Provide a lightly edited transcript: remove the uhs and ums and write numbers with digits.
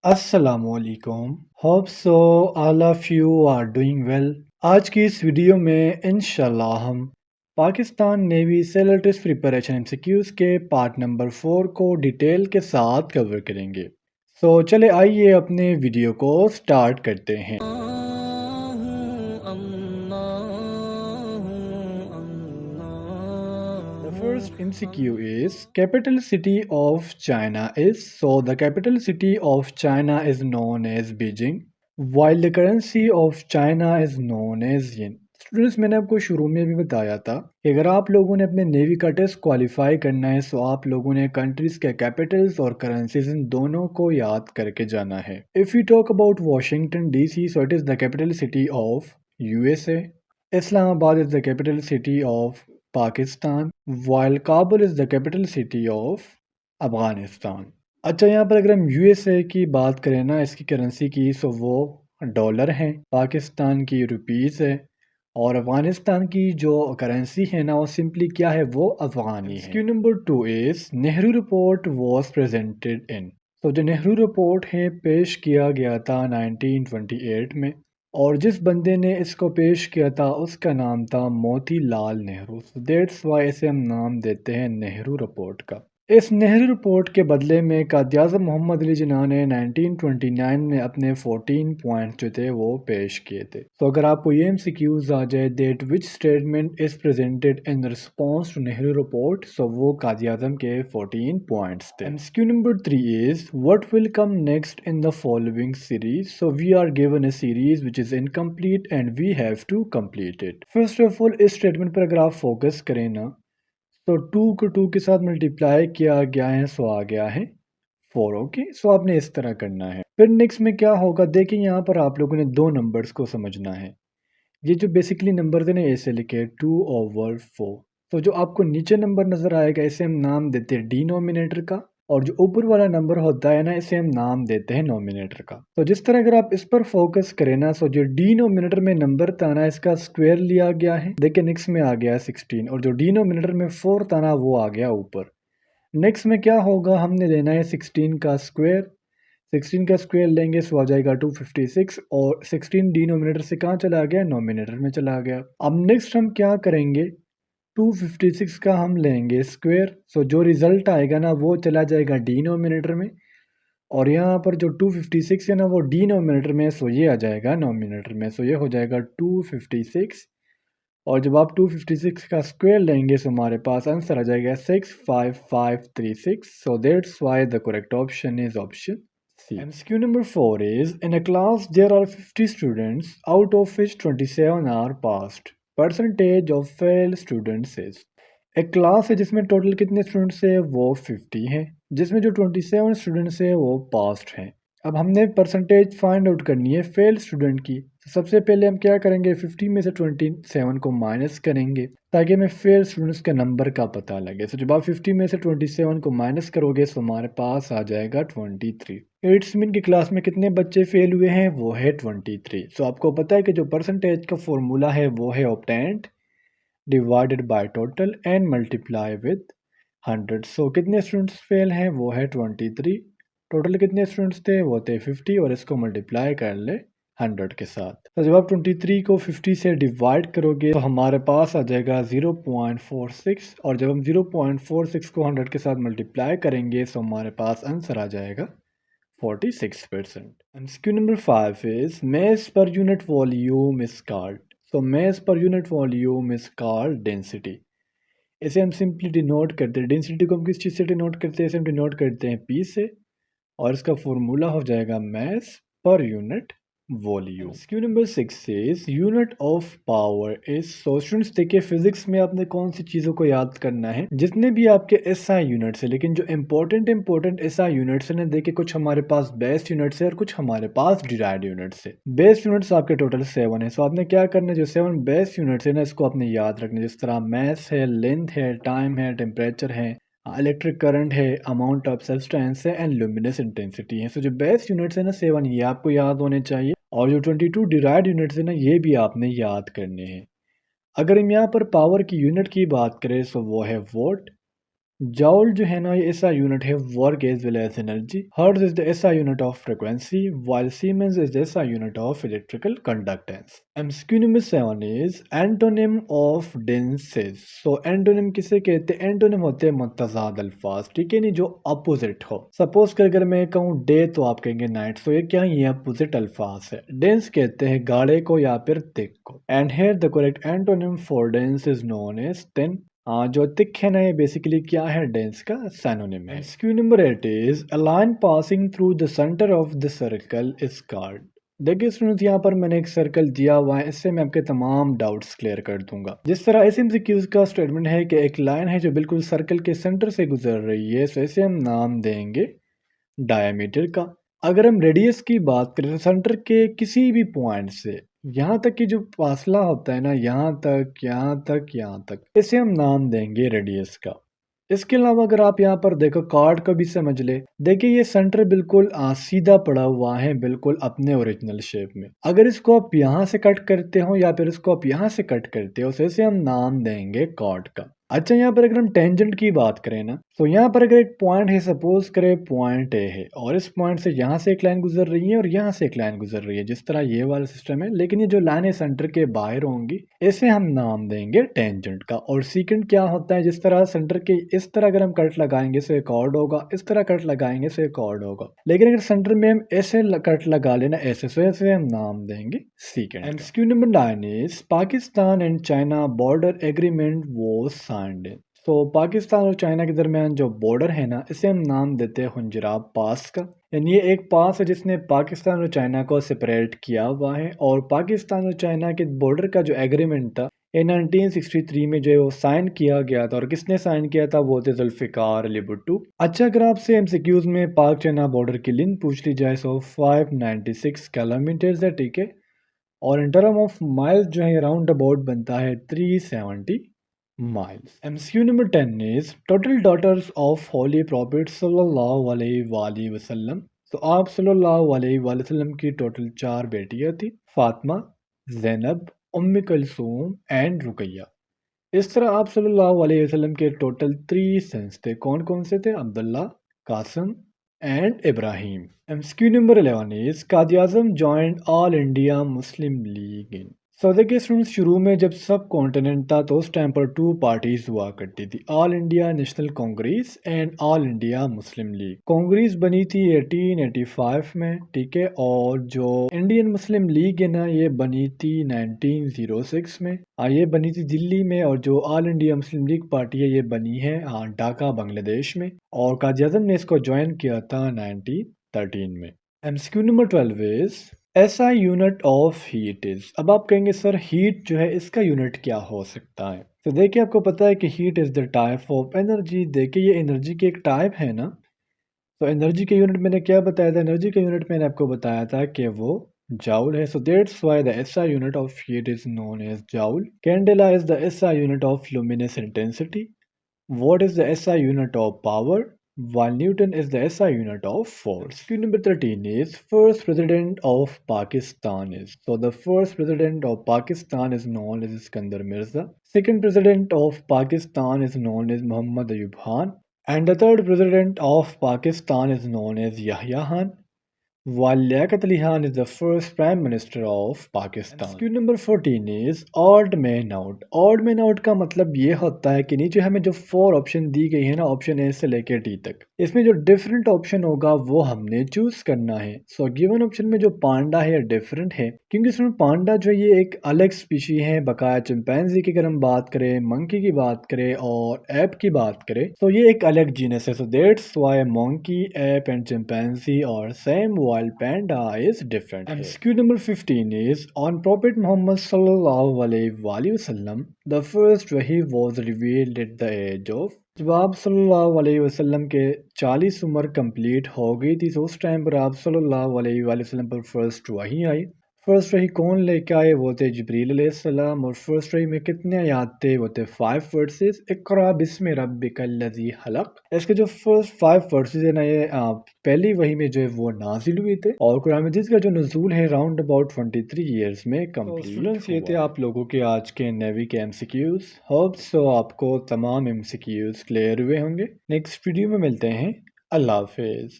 अस्सलामुअलैकुम। Hope so all of you are doing well. आज की इस वीडियो में इंशाल्लाह हम Pakistan navy sailor test preparation MCQs के पार्ट नंबर 4 को डिटेल के साथ कवर करेंगे। चले आइए अपने वीडियो को स्टार्ट करते हैं। The first MCQ is capital city of China is. So the capital city of China is known as Beijing, while the currency of China is known as yen. Students, मैंने आपको शुरू में भी बताया था कि अगर आप लोगों ने अपने नेवी का टेस्ट क्वालिफाई करना है तो आप लोगों ने कंट्रीज के कैपिटल्स और करेंसीज इन दोनों को याद करके जाना है। If you talk about Washington DC, so it is the capital city of USA. Islamabad is the capital city of Pakistan, while Kabul is the capital city of Afghanistan. अच्छा, यहाँ पर अगर हम यूएसए की बात करें ना, इसकी करेंसी की, सो वो डॉलर हैं, पाकिस्तान की रुपीज़ है, और अफ़गानिस्तान की जो करेंसी है ना वो सिंपली क्या है, वो अफ़गानी है। Q number 2 is Nehru report was presented in. तो जो नेहरू रिपोर्ट है पेश किया गया था 1928 में, और जिस बंदे ने इसको पेश किया था उसका नाम था मोतीलाल नेहरू। दैट्स वाई इसे हम नाम देते हैं नेहरू रिपोर्ट का। इस नेहरू रिपोर्ट के बदले में कायद-ए-आज़म मोहम्मद अली जिन्ना ने 1929 में अपने 14 पॉइंट्स जो थे वो पेश किए थे। तो अगर आपको ये एमसीक्यूज आ जाए that which statement is presented in response to Nehru report, so वो कायद-ए-आज़म के 14 पॉइंट्स थे। MCQ number 3 is what will come next in the following series. So we are given a series which is incomplete and we have to complete it. First of all इस statement पर अगर आप focus करें ना, तो 2 को 2 के साथ मल्टीप्लाई किया गया है, सो आ गया है 4। ओके, सो आपने इस तरह करना है। फिर नेक्स्ट में क्या होगा, देखिए यहाँ पर आप लोगों ने दो नंबर्स को समझना है। ये जो बेसिकली नंबर थे ना, ऐसे लिखे 2/4। तो जो आपको नीचे नंबर नज़र आएगा इसे हम नाम देते हैं डिनोमिनेटर का, और जो ऊपर वाला नंबर होता है ना इसे हम नाम देते हैं नोमिनेटर का। तो जिस तरह अगर आप इस पर फोकस करें ना, सो जो डिनोमिनेटर में नंबर था ना इसका स्क्वायर लिया गया है। देखिए नेक्स्ट में आ गया 16, और जो डिनोमिनेटर में 4 था ना वो आ गया ऊपर। नेक्स्ट में क्या होगा, हमने लेना है 16 का स्क्वायर। 16 का स्क्वायर लेंगे सो आ जाएगा 256, और 16 डिनोमिनेटर से कहाँ चला गया, नोमिनेटर में चला गया। अब नेक्स्ट हम क्या करेंगे, 256 का हम लेंगे स्क्वायर। सो जो रिजल्ट आएगा ना वो चला जाएगा डिनोमिनेटर में, और यहाँ पर जो 256 है ना वो डिनोमिनेटर में, सो ये आ जाएगा नोमिनेटर में। सो ये हो जाएगा 256, और जब आप 256 का स्क्वायर लेंगे तो हमारे पास आंसर आ जाएगा 65536। So that's why the correct option is option C. MCQ number 4 is in a class there are 50 students out of which 27 are passed. Percentage of failed students is। एक क्लास है जिसमें total कितने students है, वो 50 हैं, जिसमें जो 27 students है वो पास्ड हैं। अब हमने परसेंटेज फाइंड आउट करनी है फेल स्टूडेंट की। तो सबसे पहले हम क्या करेंगे, 50 में से 27 को माइनस करेंगे ताकि हमें फेल स्टूडेंट्स के नंबर का पता लगे। तो जब आप 50 में से 27 को माइनस करोगे तो हमारे पास आ जाएगा 23। 8th में की क्लास में कितने बच्चे फेल हुए हैं, वो है 23। सो आपको पता है कि जो परसेंटेज का फॉर्मूला है वो है obtained divided by total and multiply with 100। सो कितने स्टूडेंट्स फेल हैं, वो है 23। टोटल कितने स्टूडेंट्स थे, वो थे 50, और इसको मल्टीप्लाई कर ले 100 के साथ। तो जब आप 23 को 50 से डिवाइड करोगे तो हमारे पास आ जाएगा 0.46, और जब हम 0.46 को 100 के साथ मल्टीप्लाई करेंगे तो हमारे पास आंसर आ जाएगा 46%। MCQ number 5 is mass per unit volume is called। So mass per unit volume is called density। इसे हम सिंपली डिनोट करते हैं, डेंसिटी को हम किस चीज़ से डिनोट करते हैं, इसे हम डिनोट करते हैं पी से, और इसका फॉर्मूला हो जाएगा मैस पर unit volume. Q number 6 is unit of power is. So students देखिए फिजिक्स में आपने कौन सी चीज़ों को याद करना है, जितने भी आपके एसआई यूनिट्स है, लेकिन जो इंपॉर्टेंट एसआई यूनिट्स है ना, देखिए कुछ हमारे पास बेस यूनिट्स है और कुछ हमारे पास डिराइव्ड यूनिट्स है। बेस यूनिट्स आपके टोटल 7 है। सो आपने क्या करना है, जो 7 बेस यूनिट्स है ना इसको आपने याद रखना है, जिस तरह मैस है, लेंथ है, टाइम है, टेम्परेचर है, इलेक्ट्रिक करंट है, अमाउंट ऑफ सब्सटेंस है, एंड लुमिनस इंटेंसिटी है। सो जो बेस यूनिट्स है ना 7, ये आपको याद होने चाहिए, और जो 22 डिराइव्ड यूनिट्स है ना ये भी आपने याद करने हैं। अगर हम यहाँ पर पावर की यूनिट की बात करें तो वो है वोट, जॉल जो है ना ये एसआई यूनिट है work as well as energy. Hertz is the SI unit of frequency while Siemens is the SI unit of electrical conductance. MCQ number 7 is antonym of denses. So antonym किसे कहते हैं? Antonym होते हैं मुतज़ाद अल्फाज, ठीक है नहीं, जो अपोजिट हो। सपोज कर अगर मैं कहूँ डे तो आप कहेंगे नाइट, तो ये क्या है? ये अपोजिट अल्फाज है। डेंस कहते हैं गाढ़े को या फिर थिक को। And here the correct antonym for dense is known as thin. हाँ, जो थिक है ना ये बेसिकली क्या है? डेंस का सिनोनिम है। MCQ number 8 is a line passing through the centre of the circle is called. देखिए स्टूडेंट्स, यहाँ पर मैंने एक सर्कल दिया हुआ है, इससे मैं आपके तमाम डाउट्स क्लियर कर दूंगा। जिस तरह इस एमसीक्यूज का स्टेटमेंट है कि एक लाइन है जो बिल्कुल सर्कल के सेंटर से गुजर रही है, तो इसे हम नाम देंगे डायमीटर का। अगर हम रेडियस की बात करें तो सेंटर के किसी भी पॉइंट से यहाँ तक की जो फासला होता है ना, यहाँ तक, यहाँ तक, यहाँ तक, इसे हम नाम देंगे रेडियस का। इसके अलावा अगर आप यहाँ पर देखो कार्ड को भी समझ ले, देखिए ये सेंटर बिल्कुल सीधा पड़ा हुआ है, बिल्कुल अपने ओरिजिनल शेप में। अगर इसको आप यहाँ से कट करते हो या फिर इसको आप यहाँ से कट करते हो, तो इसे हम नाम देंगे कार्ड का। अच्छा, यहाँ पर अगर हम टेंजेंट की बात करें ना, तो यहाँ पर अगर एक पॉइंट है, सपोज करें पॉइंट ए है, और इस पॉइंट से यहाँ से एक लाइन गुजर रही है और यहाँ से एक लाइन गुजर रही है, जिस तरह ये वाला सिस्टम है, लेकिन ये जो लाइनें सेंटर के बाहर होंगी इसे हम नाम देंगे टेंजेंट का। और सीकेंट क्या होता है? जिस तरह सेंटर के इस तरह अगर हम कट लगाएंगे तो एक कॉर्ड होगा, इस तरह कट लगाएंगे तो एक कॉर्ड होगा, लेकिन अगर सेंटर में हम ऐसे कट लगा लेना ऐसे, तो ऐसे हम नाम देंगे secant. MCQ number 9 is Pakistan and China border agreement was signed. तो पाकिस्तान और चाइना के दरमियान जो बॉर्डर है ना, इसे हम नाम देते हैं हुंजराब पास का। यानी ये एक पास है जिसने पाकिस्तान और चाइना को सेपरेट किया हुआ है। और पाकिस्तान और चाइना के बॉर्डर का जो एग्रीमेंट था ये 1963 में जो है वो साइन किया गया था। और किसने साइन किया था? वो थे जुल्फिकार अली भुट्टो। अच्छा, अगर आपसे एमसीक्यूज में पाक चाइना बॉर्डर की लेंथ पूछ ली जाए तो 596 किलोमीटर है, ठीक है। और इन टर्म ऑफ माइल्स जो है राउंड अबाउट बनता है 370 miles. MCQ number 10 is total daughters of Holy Prophet सल्लल्लाहु अलैहि वसल्लम। तो आप सल्लल्लाहु अलैहि वसल्लम की टोटल 4 बेटियां थी, फातिमा, ज़ैनब, उम्म कुलसूम एंड रुकैया। इस तरह आप सल्लल्लाहु अलैहि वसल्लम के टोटल 3 सन्स थे। कौन कौन से थे? Abdullah, Qasim and Ibrahim. MCQ number 11 is Quaid-e-Azam joined All India Muslim League in. So देखिए स्टूडेंट्स, शुरू में जब सब कॉन्टिनेंट था तो उस टाइम पर 2 पार्टीज हुआ करती थी, all India national Congress and all India Muslim league. Congress बनी थी 1885 में, ठीक है। और जो इंडियन मुस्लिम लीग है ना, ये बनी थी 1906 में। ये बनी थी दिल्ली में। और जो all India Muslim league party है ये बनी है ढाका बांग्लादेश में। और कादियाज़म ने इसको ज्वाइन किया था 1913 में। MCQ number 12 is SI unit of heat is. अब आप कहेंगे सर हीट जो है इसका यूनिट क्या हो सकता है? तो देखिए आपको पता है कि heat is the type of energy. देखिए ये एनर्जी की एक टाइप है ना। तो एनर्जी के यूनिट मैंने क्या बताया था? एनर्जी का यूनिट मैंने आपको बताया था कि वो जाउल है। So that's why the SI unit of heat is known as joule. Candela is the SI unit of luminous intensity. What is the SI unit of power? While Newton is the SI unit of force. Question number 13 is first president of Pakistan is. So the first president of Pakistan is known as Iskandar Mirza. Second president of Pakistan is known as Muhammad Ayub Khan. And the third president of Pakistan is known as Yahya Khan. While Liaquat Ali Khan is the first Prime Minister of Pakistan. Excuse number 14 is odd man out. Odd man out का मतलब ये होता है कि नीचे हमें जो 4 option दी गई है ना, ऑप्शन ए से लेकर डी तक, इसमें जो डिफरेंट ऑप्शन होगा वो हमने चूज करना है। सो गिवन ऑप्शन में जो पांडा है डिफरेंट है, क्योंकि इसमें पांडा जो ये एक अलग स्पीशी है। बकाया चिंपैंजी की अगर हम बात करें, मंकी की बात करें और एप की बात करें, तो ये एक अलग जीनस है। So that's why monkey, app and chimpanzee और same while panda is different. MCQ number 15 is on Prophet Muhammad sallallahu alaihi wasallam, the first wahi was revealed at the age of। जब आप सल्लल्लाहु अलैहि वसल्लम के 40 उम्र complete हो गई थी, तो उस टाइम पर आप सल्लल्लाहु अलैहि वसल्लम पर फर्स्ट वही आई। फर्स्ट वही कौन लेके आए वो थे जिब्रील अलैहिस्सलाम, और फर्स्ट वही में कितने आयात थे वो थे 5 वर्सेस। इक़रा बिस्मि रब्बिकल्लज़ी खलक़। इसके जो फर्स्ट 5 वर्सेस है ना ये पहली वही में जो है वो नाजिल हुए थे, और कुरान मजीद का जो नुज़ूल है राउंड अबाउट 23 ईयर्स में कंप्लीट स्टूडेंट्स ये थे आप लोगों के आज के नेवी के एमसीक्यूज। होप सो आपको तमाम एमसीक्यूज क्लियर हुए होंगे। नेक्स्ट वीडियो में मिलते हैं। अल्लाह हाफिज़।